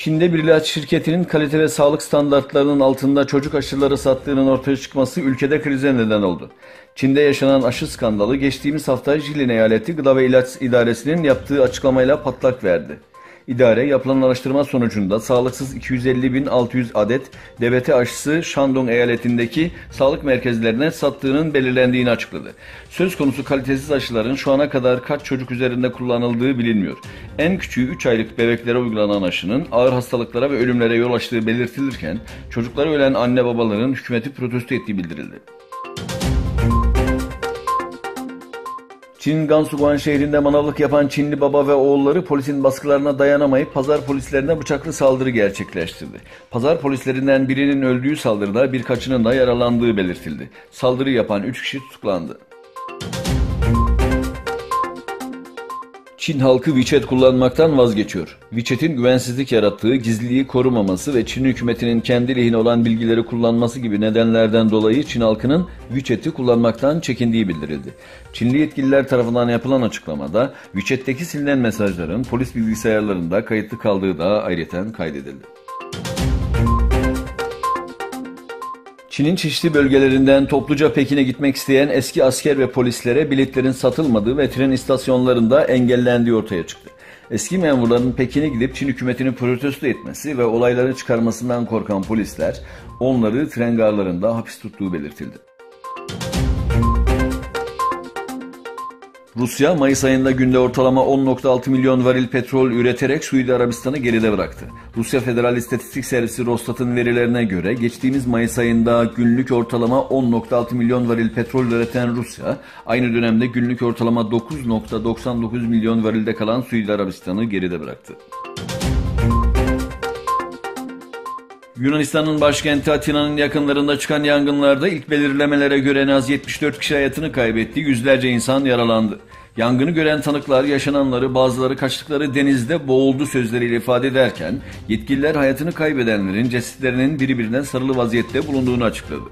Çin'de bir ilaç şirketinin kalite ve sağlık standartlarının altında çocuk aşıları sattığının ortaya çıkması ülkede krize neden oldu. Çin'de yaşanan aşı skandalı geçtiğimiz hafta Jilin Eyaleti Gıda ve İlaç İdaresi'nin yaptığı açıklamayla patlak verdi. İdare yapılan araştırma sonucunda sağlıksız 250.600 adet DBT aşısı Shandong eyaletindeki sağlık merkezlerine sattığının belirlendiğini açıkladı. Söz konusu kalitesiz aşıların şu ana kadar kaç çocuk üzerinde kullanıldığı bilinmiyor. En küçüğü 3 aylık bebeklere uygulanan aşının ağır hastalıklara ve ölümlere yol açtığı belirtilirken çocukları ölen anne babaların hükümeti protesto ettiği bildirildi. Çin'in Gansu şehrinde manavlık yapan Çinli baba ve oğulları polisin baskılarına dayanamayıp pazar polislerine bıçaklı saldırı gerçekleştirdi. Pazar polislerinden birinin öldüğü saldırıda birkaçının da yaralandığı belirtildi. Saldırı yapan 3 kişi tutuklandı. Çin halkı WeChat kullanmaktan vazgeçiyor. WeChat'in güvensizlik yarattığı, gizliliği korumaması ve Çin hükümetinin kendi lehine olan bilgileri kullanması gibi nedenlerden dolayı Çin halkının WeChat'i kullanmaktan çekindiği bildirildi. Çinli yetkililer tarafından yapılan açıklamada WeChat'teki silinen mesajların polis bilgisayarlarında kayıtlı kaldığı da ayrıca kaydedildi. Çin'in çeşitli bölgelerinden topluca Pekin'e gitmek isteyen eski asker ve polislere biletlerin satılmadığı ve tren istasyonlarında engellendiği ortaya çıktı. Eski memurların Pekin'e gidip Çin hükümetini protesto etmesi ve olayları çıkarmasından korkan polisler onları tren garlarında hapis tuttuğu belirtildi. Rusya, Mayıs ayında günde ortalama 10,6 milyon varil petrol üreterek Suudi Arabistan'ı geride bıraktı. Rusya Federal İstatistik Servisi Rostat'ın verilerine göre geçtiğimiz Mayıs ayında günlük ortalama 10,6 milyon varil petrol üreten Rusya, aynı dönemde günlük ortalama 9,99 milyon varilde kalan Suudi Arabistan'ı geride bıraktı. Yunanistan'ın başkenti Atina'nın yakınlarında çıkan yangınlarda ilk belirlemelere göre en az 74 kişi hayatını kaybetti, yüzlerce insan yaralandı. Yangını gören tanıklar yaşananları bazıları kaçtıkları denizde boğuldu sözleriyle ifade ederken yetkililer hayatını kaybedenlerin cesetlerinin birbirine sarılı vaziyette bulunduğunu açıkladı.